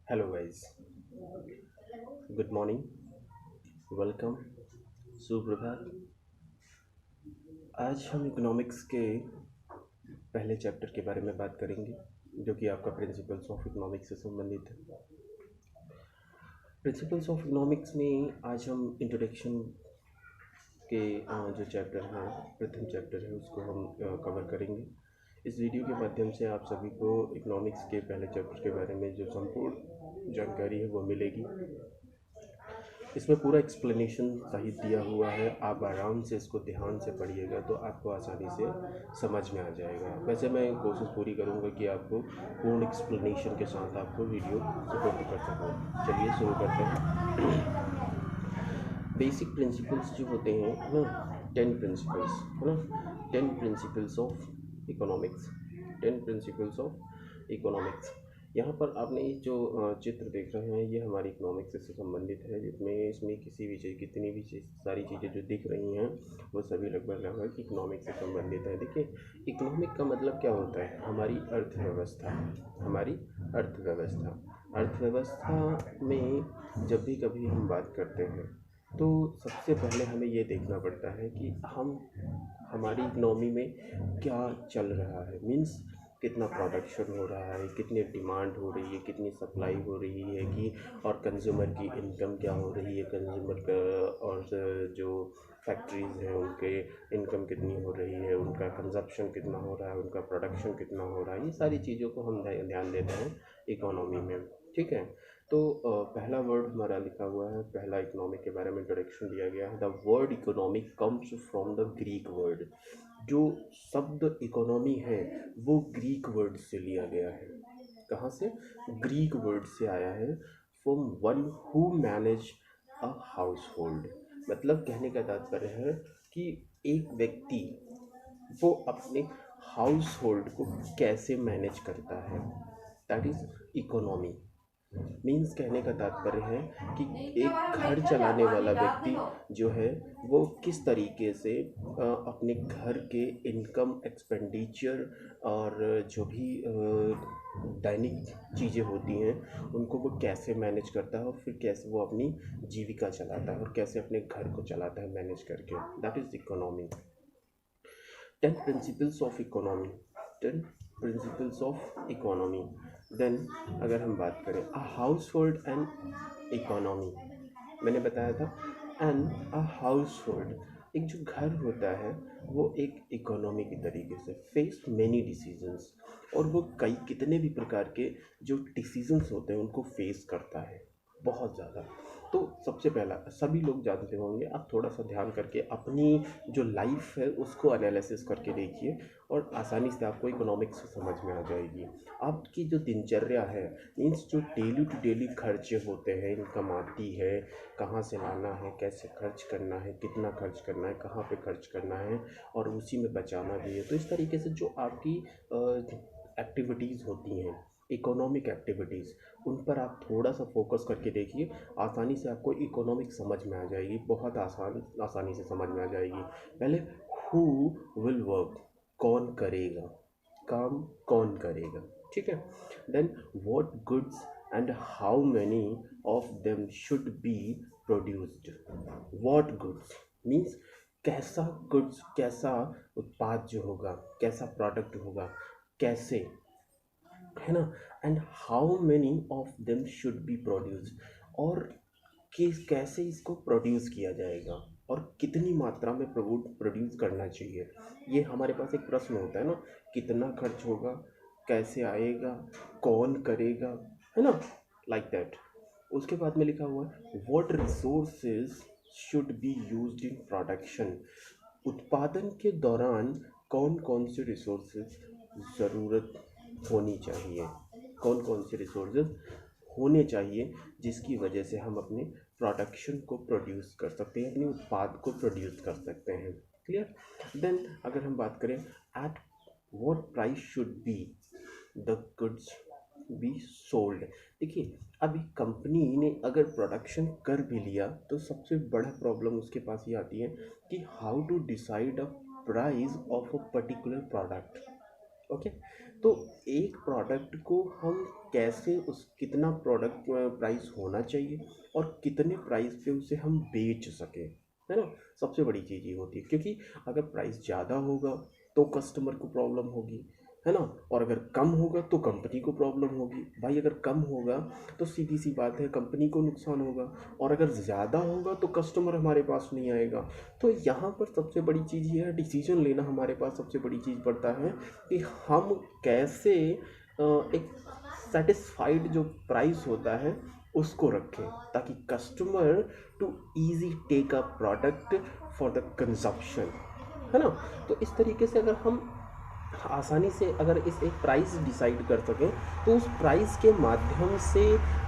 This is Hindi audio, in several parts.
Hello guys, good morning, welcome, सुप्रभात। आज हम इकोनॉमिक्स के पहले चैप्टर के बारे में बात करेंगे जो कि आपका प्रिंसिपल्स ऑफ इकोनॉमिक्स से संबंधित है। प्रिंसिपल्स ऑफ इकोनॉमिक्स में आज हम इंट्रोडक्शन के जो चैप्टर है, प्रथम चैप्टर है, उसको हम कवर करेंगे। इस वीडियो के माध्यम से आप सभी को इकोनॉमिक्स के पहले चैप्टर के बारे में जो संपूर्ण जानकारी है वो मिलेगी। इसमें पूरा एक्सप्लेनेशन सहित दिया हुआ है। आप आराम से इसको ध्यान से पढ़िएगा तो आपको आसानी से समझ में आ जाएगा। वैसे मैं कोशिश पूरी करूंगा कि आपको पूर्ण एक्सप्लेनेशन के साथ आपको वीडियो सपोर्ट कर सकूँ। चलिए शुरू करते हैं। बेसिक प्रिंसिपल्स जो होते हैं ना, 10 प्रिंसिपल्स है ना, 10 principles of economics, 10 principles of economics. यहाँ पर आपने ये जो चित्र देख रहे हैं ये हमारी इकोनॉमिक्स से संबंधित है, जिसमें इसमें किसी भी चीज़ कितनी भी सारी चीज़ें जो दिख रही हैं वो सभी लगभग लगभग इकोनॉमिक्स से संबंधित है। देखिए, इकोनॉमिक का मतलब क्या होता है? हमारी अर्थव्यवस्था, हमारी अर्थव्यवस्था। अर्थव्यवस्था में जब भी कभी हम बात करते हैं तो सबसे पहले हमें ये देखना पड़ता है कि हम हमारी इकनॉमी में क्या चल रहा है। मीन्स कितना प्रोडक्शन हो रहा है, कितनी डिमांड हो रही है, कितनी सप्लाई हो रही है, कि और कंज्यूमर की इनकम क्या हो रही है, कंज्यूमर का और जो फैक्ट्रीज़ हैं उनके इनकम कितनी हो रही है, उनका कंजप्शन कितना हो रहा है, उनका प्रोडक्शन कितना हो रहा है। ये सारी चीज़ों को हम ध्यान देते हैं इकोनॉमी में। ठीक है, तो पहला वर्ड हमारा लिखा हुआ है, पहला इकोनॉमिक के बारे में इंट्रोडक्शन दिया गया है। The word economic comes from the Greek word. जो शब्द इकोनॉमी है वो ग्रीक वर्ड से लिया गया है। कहाँ से? ग्रीक वर्ड से आया है। From one who manage a house hold. मतलब कहने का तात्पर्य है कि एक व्यक्ति वो अपने हाउस होल्ड को कैसे मैनेज करता है, दैट इज इकोनॉमी। मीन्स कहने का तात्पर्य है कि एक घर चलाने वाला व्यक्ति जो है वो किस तरीके से अपने घर के इनकम, एक्सपेंडिचर और जो भी दैनिक चीज़ें होती हैं उनको वो कैसे मैनेज करता है और फिर कैसे वो अपनी जीविका चलाता है और कैसे अपने घर को चलाता है मैनेज करके। That is economy. 10 principles of economy, 10 principles of economy. Then अगर हम बात करें a household and economy, मैंने बताया था एंड अ हाउस होल्ड, एक जो घर होता है वो एक इकोनॉमी की तरीके से फेस मैनी डिसीजंस, और वो कई कितने भी प्रकार के जो डिसीजंस होते हैं उनको फेस करता है, बहुत ज़्यादा। तो सबसे पहला सभी लोग जानते होंगे, आप थोड़ा सा ध्यान करके अपनी जो लाइफ है उसको एनालिसिस करके देखिए और आसानी से आपको इकोनॉमिक्स समझ में आ जाएगी। आपकी जो दिनचर्या है, मीन्स जो डेली टू डेली खर्चे होते हैं, इनकम आती है, कहाँ से लाना है, कैसे खर्च करना है, कितना खर्च करना है, कहाँ पे खर्च करना है और उसी में बचाना भी है। तो इस तरीके से जो आपकी एक्टिविटीज़ होती हैं, इकोनॉमिक एक्टिविटीज़, उन पर आप थोड़ा सा फोकस करके देखिए, आसानी से आपको इकोनॉमिक समझ में आ जाएगी, बहुत आसानी से समझ में आ जाएगी। पहले हु विल वर्क, कौन करेगा काम, कौन करेगा, ठीक है। Then what goods and how many of them should be produced. What goods means कैसा गुड्स, कैसा उत्पाद जो होगा, कैसा प्रोडक्ट होगा, कैसे, है ना। And how many of them should be produced, और कि कैसे इसको प्रोड्यूस किया जाएगा और कितनी मात्रा में प्रोड्यूस करना चाहिए। ये हमारे पास एक प्रश्न होता है ना, कितना खर्च होगा, कैसे आएगा, कौन करेगा, है ना, लाइक दैट। उसके बाद में लिखा हुआ है what resources should be used in production. उत्पादन के दौरान कौन कौन से रिसोर्सेज ज़रूरत होनी चाहिए, कौन कौन से रिसोर्सेज होने चाहिए जिसकी वजह से हम अपने प्रोडक्शन को प्रोड्यूस कर सकते हैं, अपने उत्पाद को प्रोड्यूस कर सकते हैं। क्लियर? देन अगर हम बात करें at what price should be the goods be sold. देखिए, अभी कंपनी ने अगर प्रोडक्शन कर भी लिया तो सबसे बड़ा प्रॉब्लम उसके पास ये आती है कि how to decide a price of a particular product. Okay, तो एक प्रोडक्ट को हम कैसे उस कितना प्रोडक्ट प्राइस होना चाहिए और कितने प्राइस पे उसे हम बेच सकें, है ना? सबसे बड़ी चीज़ ये होती है, क्योंकि अगर प्राइस ज़्यादा होगा तो कस्टमर को प्रॉब्लम होगी, है ना? और अगर कम होगा तो कंपनी को प्रॉब्लम होगी। भाई अगर कम होगा तो सीधी सी बात है कंपनी को नुकसान होगा, और अगर ज़्यादा होगा तो कस्टमर हमारे पास नहीं आएगा। तो यहाँ पर सबसे बड़ी चीज़ ये है, डिसीजन लेना हमारे पास सबसे बड़ी चीज़ पड़ता है कि हम कैसे एक सेटिस्फाइड जो प्राइस होता है उसको रखें, ताकि customer to easy take a product for the consumption, है ना? तो इस तरीके से अगर हम आसानी से अगर इस एक प्राइस डिसाइड कर सकें तो उस प्राइस के माध्यम से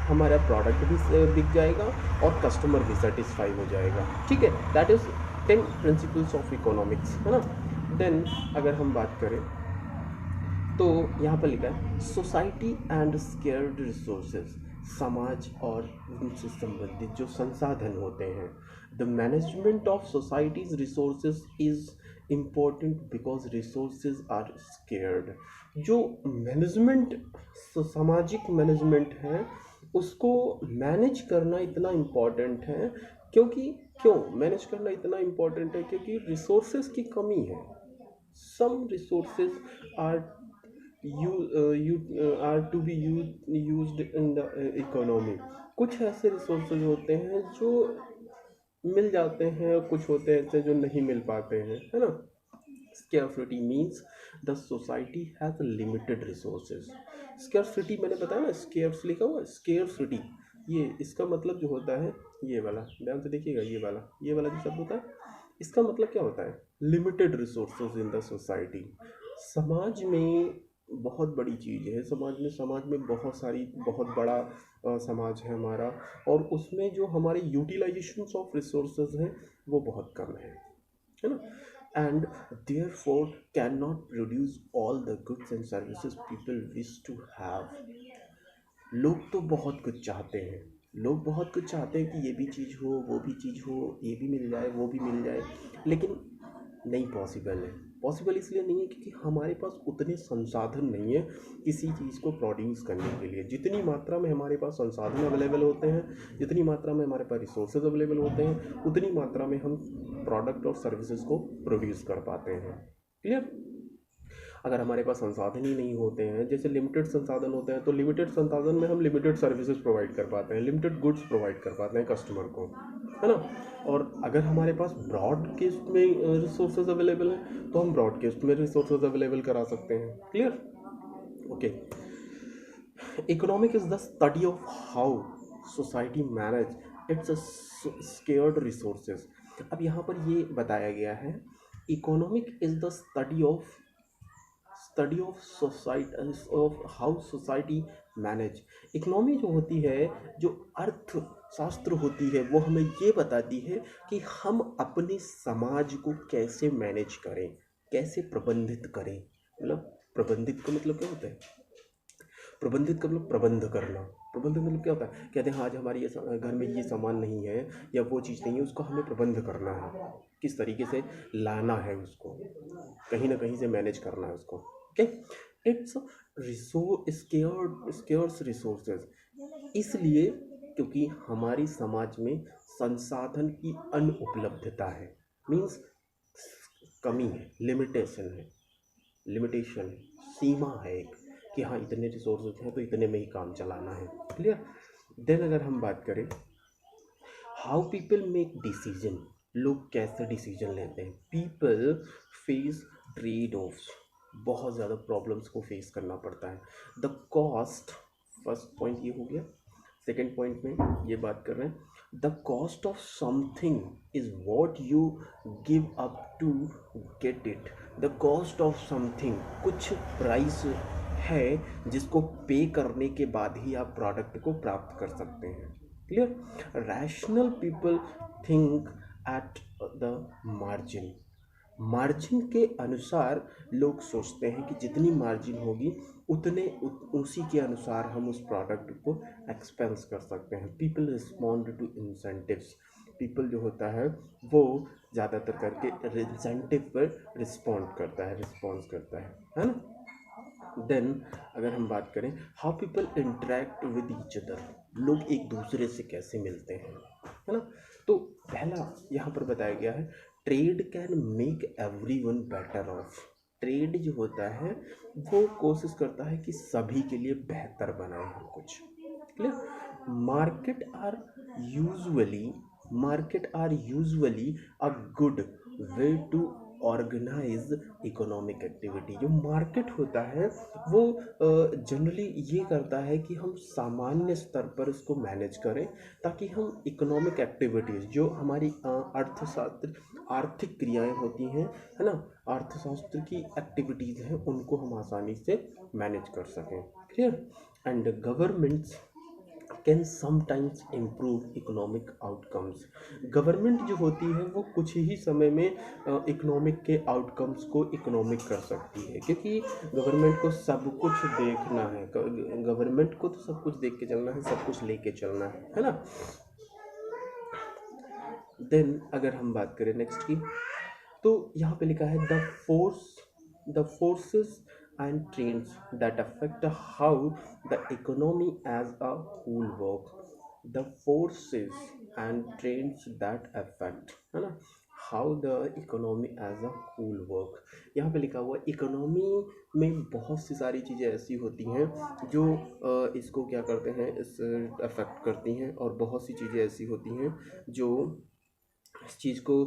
हमारा प्रोडक्ट भी बिक जाएगा और कस्टमर भी सेटिस्फाई हो जाएगा। ठीक है, that is 10 principles of economics, है ना? देन अगर हम बात करें तो यहाँ पर लिखा है सोसाइटी एंड स्केर्ड रिसोर्सेज, समाज और उनसे संबंधित जो संसाधन होते हैं। The management of societies resources is important because resources are scared. जो मैनेजमेंट, सामाजिक मैनेजमेंट है, उसको मैनेज करना इतना इम्पोर्टेंट है, क्योंकि क्यों मैनेज करना इतना इम्पोर्टेंट है? क्योंकि रिसोर्सेज की कमी है। some resources are are to be used in the economy। कुछ ऐसे रिसोर्सेज होते हैं जो मिल जाते हैं, कुछ होते हैं ऐसे जो नहीं मिल पाते हैं, है ना? Scarcity means the society has limited resources. Scarcity मैंने बताया ना, स्केर्स लिखा हुआ है, स्केर्सिटी, ये इसका मतलब जो होता है, ये वाला ध्यान से देखिएगा, ये वाला जो शब्द होता है, इसका मतलब क्या होता है? Limited resources in the society. समाज में बहुत बड़ी चीज़ है, समाज में बहुत सारी, बहुत बड़ा समाज है हमारा, और उसमें जो हमारे यूटिलाइजेशन ऑफ रिसोर्सेज हैं वो बहुत कम है ना? And therefore can not produce all the goods and services people wish to have. लोग तो बहुत कुछ चाहते हैं, लोग बहुत कुछ चाहते हैं कि ये भी चीज़ हो, वो भी चीज़ हो, ये भी मिल जाए, वो भी मिल जाए, लेकिन नहीं पॉसिबल है। पॉसिबल इसलिए नहीं है क्योंकि हमारे पास उतने संसाधन नहीं है किसी चीज़ को प्रोड्यूस करने के लिए। जितनी मात्रा में हमारे पास संसाधन अवेलेबल होते हैं, जितनी मात्रा में हमारे पास रिसोर्सेज अवेलेबल होते हैं, उतनी मात्रा में हम प्रोडक्ट और सर्विसेज को प्रोड्यूस कर पाते हैं। क्लियर? अगर हमारे पास संसाधन ही नहीं होते हैं, जैसे लिमिटेड संसाधन होते हैं, तो लिमिटेड संसाधन में हम लिमिटेड सर्विसेज प्रोवाइड कर पाते हैं, लिमिटेड गुड्स प्रोवाइड कर पाते हैं कस्टमर को, है ना? और अगर हमारे पास ब्रॉडकास्ट में रिसोर्सेज अवेलेबल हैं तो हम ब्रॉडकास्ट में रिसोर्सेज अवेलेबल करा सकते हैं। Clear? Okay. Economic is the study of how society manage it's scared resources. अब यहाँ पर ये बताया गया है, economic is the study of society, of how society manage. Economy जो होती है, जो अर्थशास्त्र होती है, वो हमें ये बताती है कि हम अपने समाज को कैसे मैनेज करें, कैसे प्रबंधित करें। मतलब प्रबंधित का मतलब क्या होता है? प्रबंधित का मतलब प्रबंध करना। प्रबंध मतलब क्या होता है? कहते हैं हाँ, आज हमारी ये घर में ये सामान नहीं है या वो चीज़ नहीं है, उसको हमें प्रबंध करना है, किस तरीके से लाना है उसको, कहीं ना कहीं से मैनेज करना है उसको। ओके, इट्स स्केयर्स रिसोर्सेज, इसलिए क्योंकि हमारी समाज में संसाधन की अनुपलब्धता है, मीन्स कमी है, लिमिटेशन, सीमा है एक, कि हाँ इतने रिसोर्सेज हैं तो इतने में ही काम चलाना है। क्लियर? देन अगर हम बात करें हाउ पीपल मेक डिसीजन, लोग कैसे डिसीजन लेते हैं। पीपल फेस ट्रेड ऑफ्स, बहुत ज़्यादा प्रॉब्लम्स को फेस करना पड़ता है। द कॉस्ट, फर्स्ट पॉइंट ये हो गया। सेकेंड पॉइंट में ये बात कर रहे हैं, the cost of something is what you give up to get it. The cost of something, कुछ प्राइस है जिसको पे करने के बाद ही आप प्रोडक्ट को प्राप्त कर सकते हैं। Clear? Rational people think at the margin, margin के अनुसार लोग सोचते हैं कि जितनी मार्जिन होगी उसी के अनुसार हम उस प्रोडक्ट को एक्सपेंस कर सकते हैं। People respond to incentives, people जो होता है वो ज़्यादातर करके इंसेंटिव पर रिस्पॉन्स करता है ना? देन अगर हम बात करें how people interact with each other, लोग एक दूसरे से कैसे मिलते हैं, है ना। तो पहला यहाँ पर बताया गया है trade can make everyone better of. Trade जो होता है वो कोशिश करता है कि सभी के लिए बेहतर बनाए हम कुछ, clear. Usually market are usually a good way to organise economic activity. जो मार्केट होता है वो जनरली ये करता है कि हम सामान्य स्तर पर इसको मैनेज करें ताकि हम इकोनॉमिक एक्टिविटीज़ जो हमारी अर्थशास्त्र आर्थिक क्रियाएं होती हैं, है ना, अर्थशास्त्र की एक्टिविटीज़ हैं, उनको हम आसानी से मैनेज कर सकें, clear. And governments can sometimes improve economic outcomes. Government जो होती है वो कुछ ही समय में इकोनॉमिक के आउटकम्स को इकोनॉमिक कर सकती है, क्योंकि गवर्नमेंट को सब कुछ देखना है, गवर्नमेंट को तो सब कुछ देख के चलना है, सब कुछ लेके चलना है ना। देन अगर हम बात करें नेक्स्ट की, तो यहाँ पे लिखा है the forces and trends that affect how the economy as a whole work. The forces and trends that affect, है ना, how the economy as a whole work. यहाँ पे लिखा हुआ इकोनॉमी में बहुत सी सारी चीज़ें ऐसी होती हैं जो इसको क्या करते हैं, इस अफेक्ट करती हैं, और बहुत सी चीज़ें ऐसी होती हैं जो इस चीज़ को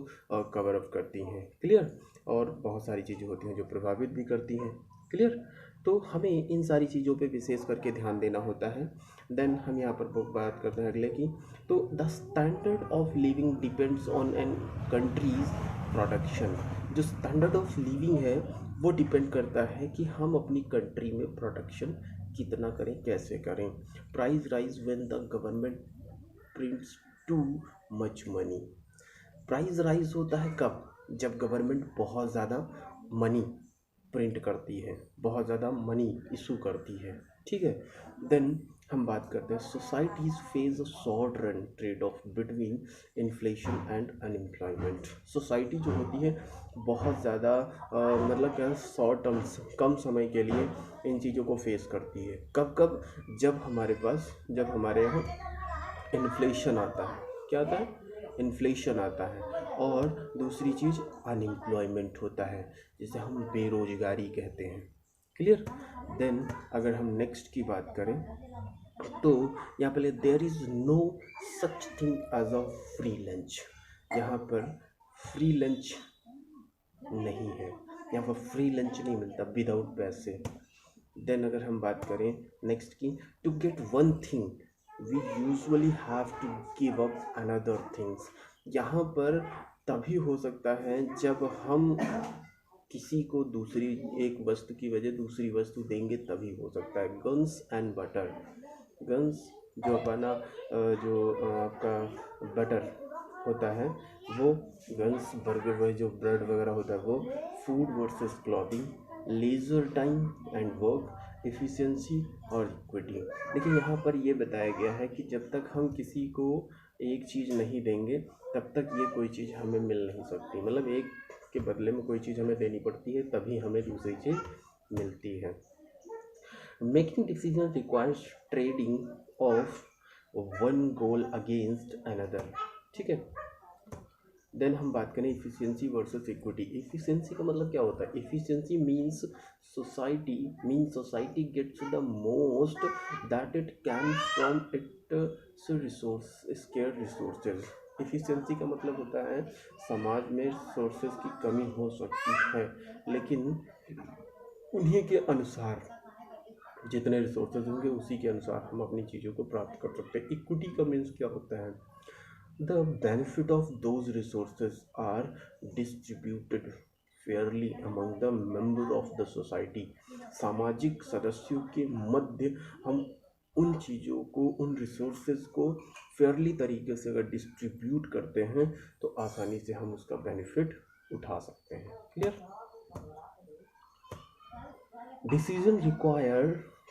कवर अप करती हैं, क्लियर। और बहुत सारी चीज़ें होती हैं जो प्रभावित भी करती हैं, क्लियर। तो हमें इन सारी चीज़ों पे विशेष करके ध्यान देना होता है। देन हम यहाँ पर बात करते हैं अगले की। तो the standard of living depends on an countries production. जो स्टैंडर्ड ऑफ लिविंग है वो डिपेंड करता है कि हम अपनी कंट्री में प्रोडक्शन कितना करें, कैसे करें। Price rise when the government prints too much money. Price rise होता है कब, जब गवर्नमेंट बहुत ज़्यादा मनी प्रिंट करती है, बहुत ज़्यादा मनी इशू करती है, ठीक है। देन हम बात करते हैं societies face a short run trade off between inflation and unemployment. Society जो होती है बहुत ज़्यादा मतलब क्या, शॉर्ट टर्म्स, कम समय के लिए इन चीज़ों को फेस करती है। कब कब, जब हमारे यहाँ इन्फ्लेशन आता है, क्या आता है, इन्फ्लेशन आता है, और दूसरी चीज़ अनएम्प्लॉयमेंट होता है, जिसे हम बेरोजगारी कहते हैं, क्लियर। देन अगर हम नेक्स्ट की बात करें, तो यहाँ पे there is no such thing as a free lunch. यहाँ पर फ्री लंच नहीं है, यहाँ पर फ्री लंच नहीं मिलता विदाउट पैसे। देन अगर हम बात करें नेक्स्ट की, to get one thing we usually have to give up another things. यहाँ पर तभी हो सकता है जब हम किसी को दूसरी एक वस्तु की वजह दूसरी वस्तु देंगे, तभी हो सकता है। गन्स एंड बटर, गन्स जो अपना आपका बटर होता है वो, गन्स बर्गर वह जो ब्रेड वगैरह होता है वो, food versus clothing, leisure time and work, efficiency और इक्विटी। देखिए यहाँ पर ये बताया गया है कि जब तक हम किसी को एक चीज़ नहीं देंगे तब तक ये कोई चीज़ हमें मिल नहीं सकती, मतलब एक के बदले में कोई चीज़ हमें देनी पड़ती है तभी हमें दूसरी चीज़ मिलती है। Making decision requires trading of one goal against another, ठीक है। देन हम बात करें इफ़िशियंसी वर्सेस इक्विटी। इफ़िशियंसी का मतलब क्या होता है, efficiency society gets the most that it can from its resource scarce resources. Efficiency का मतलब होता है समाज में सोर्सेज की कमी हो सकती है, लेकिन उन्हीं के अनुसार जितने रिसोर्सेज होंगे उसी के अनुसार हम अपनी चीज़ों को प्राप्त कर सकते हैं। इक्विटी का मीन्स क्या होता है, the benefit of those resources are distributed fairly among the member of the society। सामाजिक सदस्यों के मध्य हम उन चीज़ों को, उन रिसोर्सेज को फेयरली तरीके से अगर डिस्ट्रीब्यूट करते हैं तो आसानी से हम उसका बेनिफिट उठा सकते हैं, clear. Decision require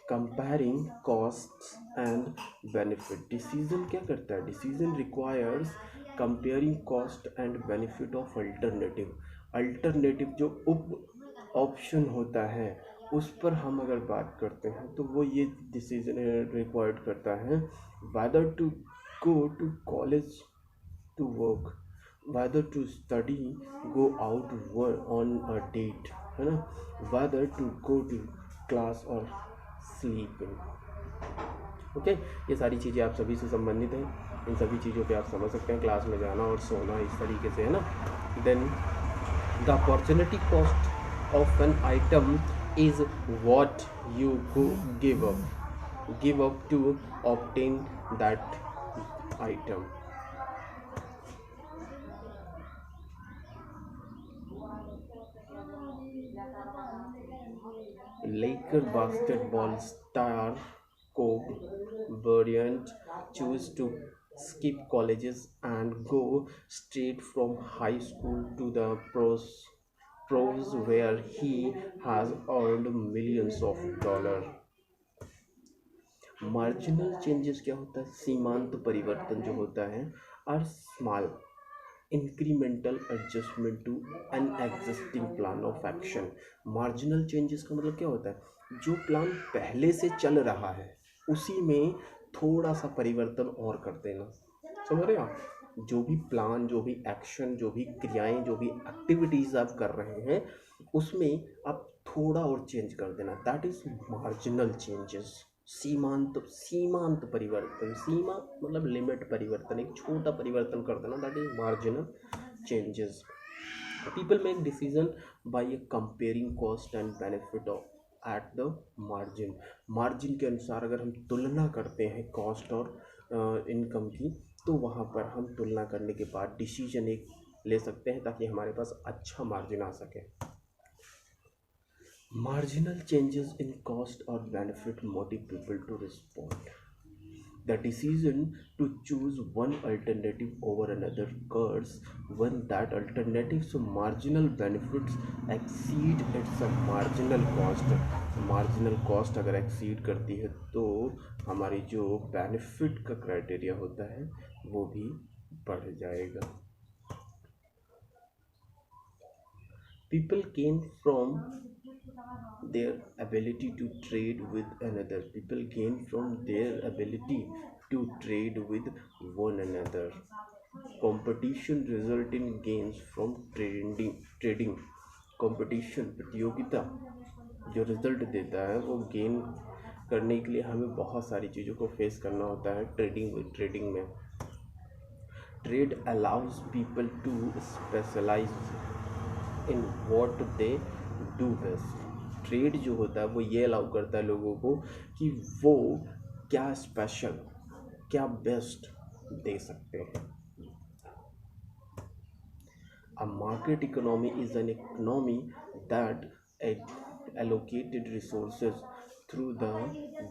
comparing costs and benefit. Decision क्या करता है, decision requires comparing cost and benefit of alternative. Alternative जो उप ऑप्शन होता है उस पर हम अगर बात करते हैं तो वो ये डिसीजन रिक्वायर्ड करता है whether to go to college to work, whether to study, go out on a date, है ना, whether to go to class or sleep in. Okay, ये सारी चीज़ें आप सभी से संबंधित हैं, इन सभी चीज़ों पे आप समझ सकते हैं, क्लास में जाना और सोना इस तरीके से, है ना. Then the opportunity cost of an item is what you give up to obtain that item. Laker basketball star Kobe Bryant chose to skip colleges and go straight from high school to the pros where he has earned millions of dollars. Marginal changes क्या होता है? सीमांत परिवर्तन जो होता है are small incremental adjustment to an existing plan of action. Marginal changes का मतलब क्या होता है? जो प्लान पहले से चल रहा है उसी में थोड़ा सा परिवर्तन और कर देना. समझ रहे हो आप? जो भी प्लान, जो भी एक्शन, जो भी क्रियाएं, जो भी एक्टिविटीज़ आप कर रहे हैं उसमें आप थोड़ा और चेंज कर देना, दैट इज मार्जिनल चेंजेस. सीमांत परिवर्तन, सीमा मतलब लिमिट परिवर्तन, एक छोटा परिवर्तन कर देना, that is marginal changes. People make decision by comparing cost and benefit at the margin. Margin के अनुसार अगर हम तुलना करते हैं कॉस्ट और इनकम की, तो वहाँ पर हम तुलना करने के बाद डिसीजन एक ले सकते हैं ताकि हमारे पास अच्छा मार्जिन आ सके. Marginal changes in cost or benefit motivate people to respond. The decision to choose one alternative over another occurs when that alternative's marginal benefits exceed its marginal cost. Marginal cost अगर exceed करती है तो हमारी जो benefit का criteria होता है वो भी बढ़ जाएगा. People gain from their ability to trade with another. People gain from their ability to trade with one another. Competition result in gains from trading. Competition, प्रतियोगिता जो रिजल्ट देता है वो गेन करने के लिए हमें बहुत सारी चीज़ों को फेस करना होता है ट्रेडिंग में. Trade allows people to specialise in what they do best. Trade जो होता है वो ये अलाउ करता है लोगों को कि वो क्या स्पेशल, क्या बेस्ट दे सकते हैं. A market economy is an economy that allocated resources through the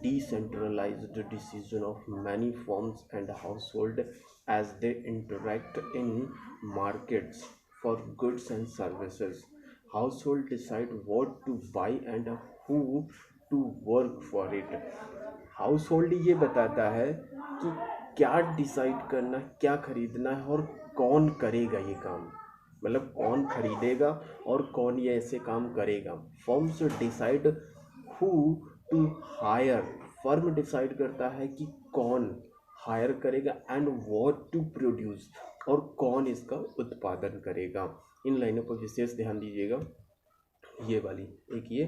decentralized decision of many firms and households as they interact in markets for goods and services. Household decide what to buy and who to work for it. Household ये बताता है कि क्या डिसाइड करना, क्या खरीदना है और कौन करेगा ये काम. मतलब कौन खरीदेगा और कौन ये ऐसे काम करेगा. Firms decide who to hire. Firm decide करता है कि कौन हायर करेगा एंड व्हाट टू प्रोड्यूस, और कौन इसका उत्पादन करेगा. इन लाइनों पर विशेष ध्यान दीजिएगा. ये वाली एक ये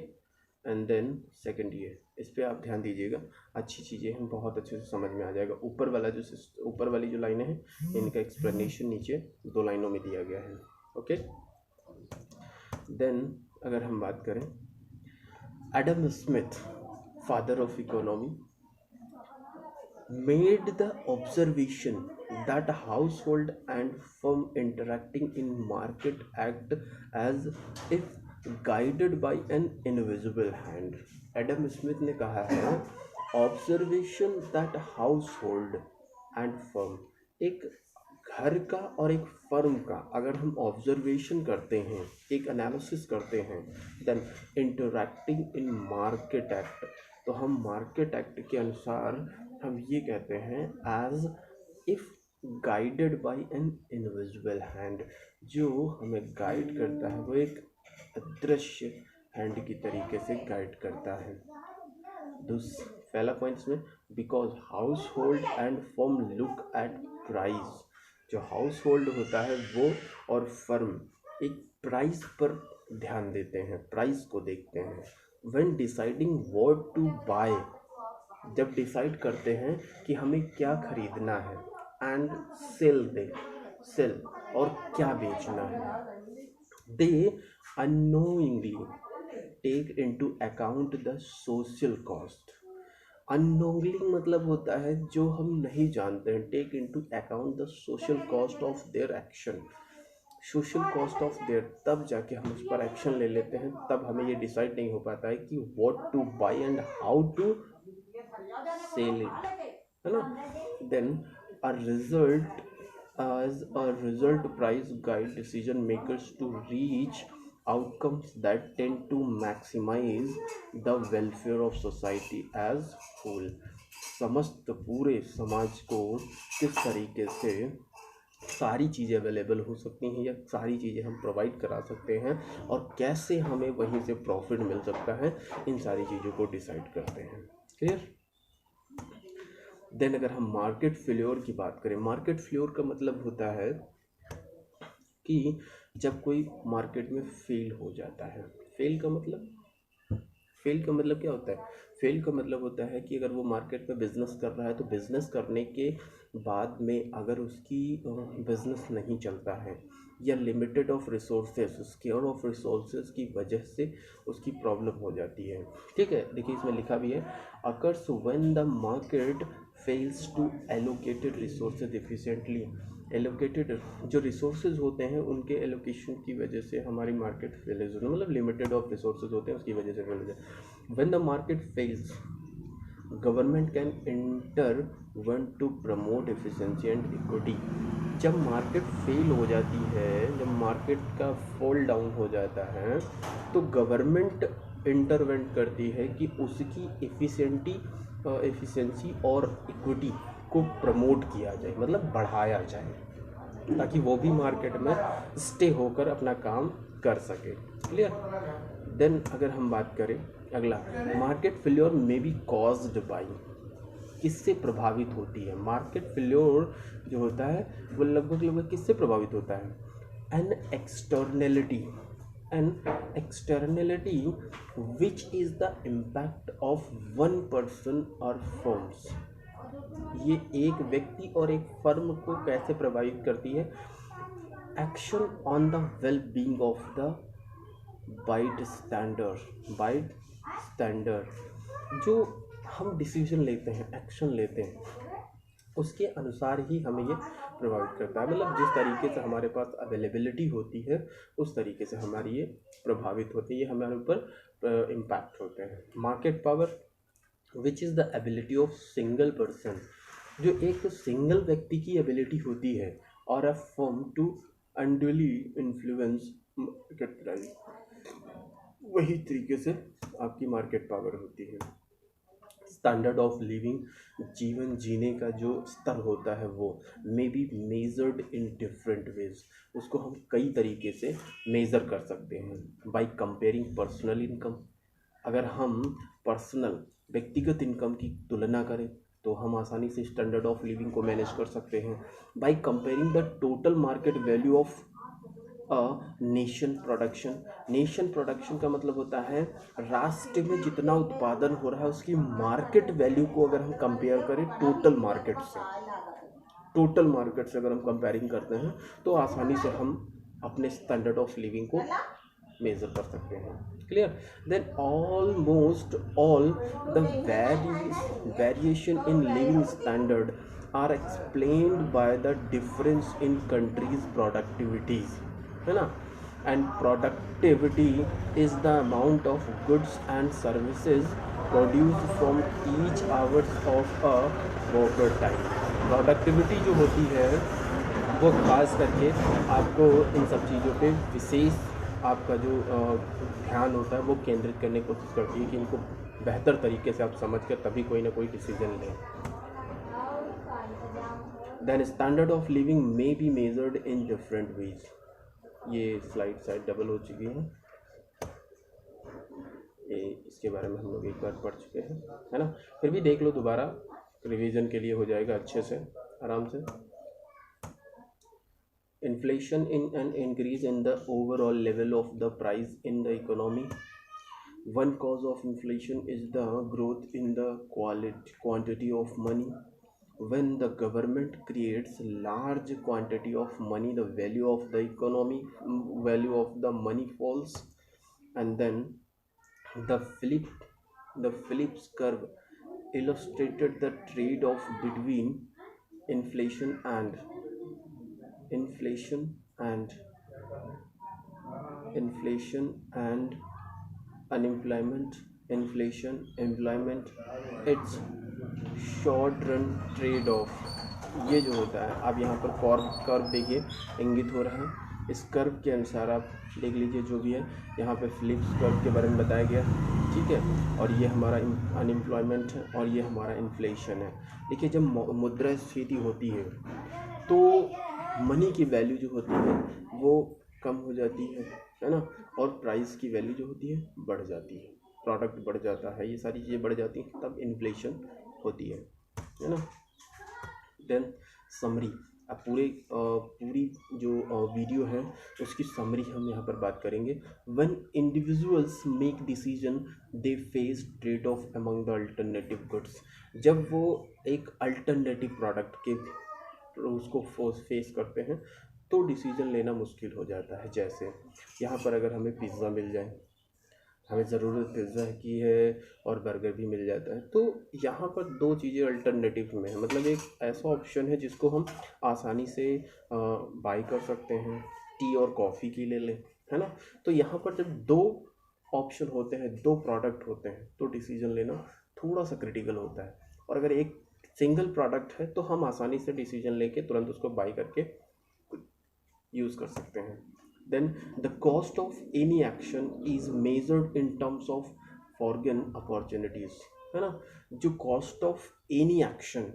एंड देन सेकंड ये, इस पे आप ध्यान दीजिएगा. अच्छी चीज़ें हम बहुत अच्छे से समझ में आ जाएगा. ऊपर वाली जो लाइनें हैं इनका एक्सप्लेनेशन नीचे 2 लाइनों में दिया गया है. ओके, देन अगर हम बात करें Adam Smith, father of economy, made the observation that household and firm interacting in market act as if guided by an invisible hand. Adam Smith ने कहा है observation that household and firm, एक घर का और एक फर्म का अगर हम ऑब्जर्वेशन करते हैं, एक एनालिसिस करते हैं, then interacting in market act, तो हम मार्केट एक्ट के अनुसार हम ये कहते हैं as if guided by an invisible hand. जो हमें गाइड करता है वो एक अदृश्य हैंड की तरीके से गाइड करता है। पहला पॉइंट इसमें, because house hold and firm look at price. जो हाउस होल्ड होता है वो और फर्म एक प्राइस पर ध्यान देते हैं, प्राइस को देखते हैं। When deciding what to buy, जब डिसाइड करते हैं कि हमें क्या खरीदना है, एंड सेल और क्या बेचना है, they unknowingly take into account the social cost. Unknowingly मतलब होता है जो हम नहीं जानते हैं, take into account the social cost of their action. Social cost of their, तब जाके हम उस पर एक्शन ले लेते हैं, तब हमें ये डिसाइड नहीं हो पाता है कि what to buy and how to sell it, है ना। Then a result as a result price guide decision makers to reach outcomes that tend to maximize the welfare of society as whole। समस्त पूरे समाज को किस तरीके से सारी चीज़ें अवेलेबल हो सकती हैं या सारी चीज़ें हम प्रोवाइड करा सकते हैं और कैसे हमें वहीं से प्रॉफिट मिल सकता है, इन सारी चीज़ों को डिसाइड करते हैं। क्लियर। देन अगर हम मार्केट फेल्योर की बात करें, मार्केट फेल्योर का मतलब होता है कि जब कोई मार्केट में फेल हो जाता है। फेल का मतलब क्या होता है? फेल का मतलब होता है कि अगर वो मार्केट में बिजनेस कर रहा है तो बिजनेस करने के बाद में अगर उसकी बिजनेस नहीं चलता है या limited of resources, square of resources की वजह से उसकी प्रॉब्लम हो जाती है। ठीक है, देखिए इसमें लिखा भी है, occurs when the market fails to allocated resources efficiently. Allocated जो रिसोर्सेज होते हैं उनके एलोकेशन की वजह से हमारी मार्केट फेल हो, मतलब लिमिटेड ऑफ रिसोर्सेज होते हैं उसकी वजह से फेल हो जाए। When the market fails, government can inter one two promote efficiency and equity. जब मार्केट फेल हो जाती है, जब मार्केट का फॉल डाउन हो जाता है, तो गवर्नमेंट इंटरवेंट करती है कि उसकी एफिशिएंसी और इक्विटी को प्रमोट किया जाए, मतलब बढ़ाया जाए, ताकि वो भी मार्केट में स्टे होकर अपना काम कर सके। क्लियर। देन अगर हम बात करें अगला, मार्केट फेल्योर में बी कॉज्ड बाई, किससे प्रभावित होती है? मार्केट फेल्योर जो होता है वो लगभग किससे प्रभावित होता है? An externality which is the impact of one person और फर्म्स। ये एक व्यक्ति और एक फर्म को कैसे प्रभावित करती है? Action on the well being of the bite standard. जो हम डिसीजन लेते हैं, एक्शन लेते हैं, उसके अनुसार ही हमें ये प्रभावित करता है। मतलब जिस तरीके से हमारे पास अवेलेबिलिटी होती है उस तरीके से हमारी ये प्रभावित होती है, ये हमारे ऊपर इम्पैक्ट होते हैं। Market power which is the ability of single person, जो एक सिंगल व्यक्ति की एबिलिटी होती है, और a firm to unduly influence market price, वही तरीके से आपकी मार्केट पावर होती है। स्टैंडर्ड ऑफ लिविंग, जीवन जीने का जो स्तर होता है वो मे be measured in different veg, उसको हम कई तरीके से मेज़र कर सकते हैं। बाय कंपेयरिंग पर्सनल इनकम, अगर हम पर्सनल व्यक्तिगत इनकम की तुलना करें तो हम आसानी से स्टैंडर्ड ऑफ लिविंग को मैनेज कर सकते हैं। By comparing the total market value of nation production का मतलब होता है राष्ट्र में जितना उत्पादन हो रहा है उसकी मार्केट वैल्यू को अगर हम कंपेयर करें टोटल मार्केट से अगर हम कंपेयरिंग करते हैं तो आसानी से हम अपने स्टैंडर्ड ऑफ लिविंग को मेजर कर सकते हैं। Clear. Then almost all the variation in living standard are explained by the difference in countries productivities, है ना। And productivity is the amount of goods and services produced from each hours of a worker time. Productivity जो होती है वो खास करके आपको इन सब चीज़ों पे विशेष आपका जो ध्यान होता है वो केंद्रित करने की कोशिश करती है कि इनको बेहतर तरीके से आप समझ कर तभी कोई ना कोई डिसीजन लें। Then standard of living may be measured in different ways. ये स्लाइड डबल हो चुकी है। इसके बारे में हम लोग एक बार पढ़ चुके हैं, है ना। फिर भी देख लो दोबारा, रिवीजन के लिए हो जाएगा अच्छे से, आराम से। Inflation in an increase in the overall level of the price in the economy. One cause of inflation is the growth in the quantity of money. When the government creates large quantity of money, the value of the economy, value of the money falls. And then the Phillips curve illustrated the trade-off between inflation and inflation and inflation and unemployment. Employment, it's short run trade off. ये जो होता है, आप यहाँ पर कर्व देखिए, इंगित हो रहा है। इस कर्व के अनुसार आप देख लीजिए जो भी है, यहाँ पे फिलिप्स कर्व के बारे में बताया गया, ठीक है। और ये हमारा अनएम्प्लॉयमेंट है और ये हमारा इन्फ्लेशन है। देखिए, जब मुद्रास्फीति होती है तो मनी की वैल्यू जो होती है वो कम हो जाती है ना, और प्राइस की वैल्यू जो होती है बढ़ जाती है, प्रोडक्ट बढ़ जाता है, ये सारी चीज़ें बढ़ जाती हैं, तब इन्फ्लेशन होती है ना। देन समरी, अब पूरी जो वीडियो है उसकी समरी हम यहाँ पर बात करेंगे। When individuals make decision they face trade off among the alternative goods. जब वो एक अल्टरनेटिव प्रोडक्ट के उसको फेस करते हैं तो डिसीजन लेना मुश्किल हो जाता है। जैसे यहाँ पर अगर हमें पिज़्ज़ा मिल जाए, हमें ज़रूरत पिज़्ज़ा की है और बर्गर भी मिल जाता है, तो यहाँ पर दो चीज़ें अल्टरनेटिव में है, मतलब एक ऐसा ऑप्शन है जिसको हम आसानी से बाई कर सकते हैं, टी और कॉफ़ी की ले लें, है ना। तो यहाँ पर जब दो ऑप्शन होते हैं, दो प्रोडक्ट होते हैं, तो डिसीजन लेना थोड़ा सा क्रिटिकल होता है। और अगर एक सिंगल प्रोडक्ट है तो हम आसानी से डिसीजन लेके तुरंत उसको बाई करके यूज़ कर सकते हैं। Then the cost of any action is measured in terms of foregone opportunities, है ना। जो cost of any action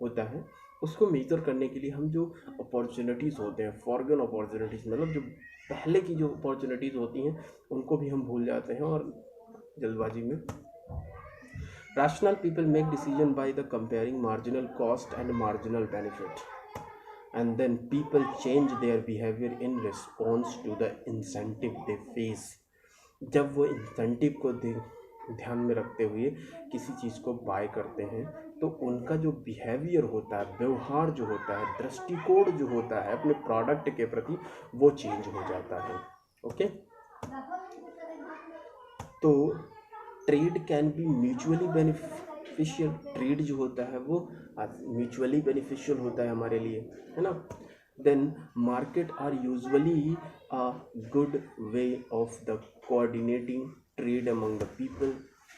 होता है उसको मेजर करने के लिए हम जो अपॉर्चुनिटीज़ होते हैं, फॉरगन अपॉर्चुनिटीज़, मतलब जो पहले की जो अपॉर्चुनिटीज़ होती हैं उनको भी हम भूल जाते हैं और जल्दबाजी में। Rational people make decision by the comparing marginal cost and marginal benefit, and then people change their behavior in response to the incentive they face. जब वो इंसेंटिव को ध्यान में रखते हुए किसी चीज़ को बाय करते हैं तो उनका जो बिहेवियर होता है, व्यवहार जो होता है, दृष्टिकोण जो होता है अपने प्रोडक्ट के प्रति, वो चेंज हो जाता है। ओके, तो trade can be mutually beneficial. Trade जो होता है वो म्यूचुअली बेनिफिशियल होता है हमारे लिए, है ना। Then market are usually a good way of the coordinating trade among the people,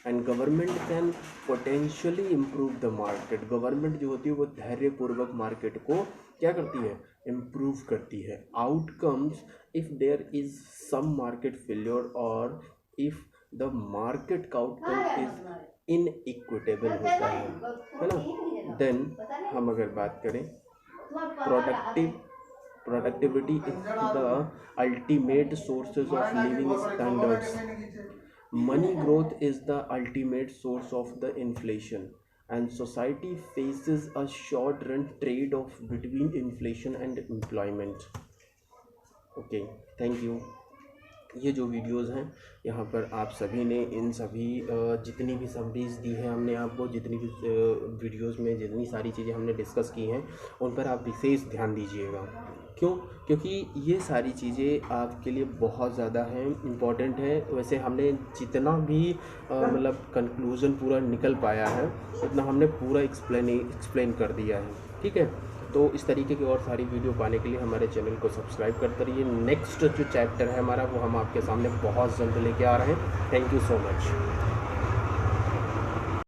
and government can potentially improve the market. Government जो होती है वो धैर्यपूर्वक मार्केट को क्या करती है, इम्प्रूव करती है। Outcomes if there is some market failure और if the market outcome is inequitable होता है ना। देन हम अगर बात करें productivity is the ultimate sources of living standards. Money growth is the ultimate source of the inflation and society faces a short run trade off between inflation and employment. Okay, thank you. ये जो वीडियोस हैं यहाँ पर आप सभी ने इन सभी जितनी भी समरीज दी हैं हमने आपको, जितनी भी वीडियोस में जितनी सारी चीज़ें हमने डिस्कस की हैं उन पर आप विशेष ध्यान दीजिएगा। क्यों? क्योंकि ये सारी चीज़ें आपके लिए बहुत ज़्यादा हैं, इम्पॉर्टेंट है। वैसे हमने जितना भी मतलब कंक्लूज़न पूरा निकल पाया है उतना हमने पूरा एक्सप्लेन कर दिया है, ठीक है। तो इस तरीके की और सारी वीडियो पाने के लिए हमारे चैनल को सब्सक्राइब करते रहिए। नेक्स्ट जो चैप्टर है हमारा वो हम आपके सामने बहुत जल्द लेके आ रहे हैं। Thank you so much.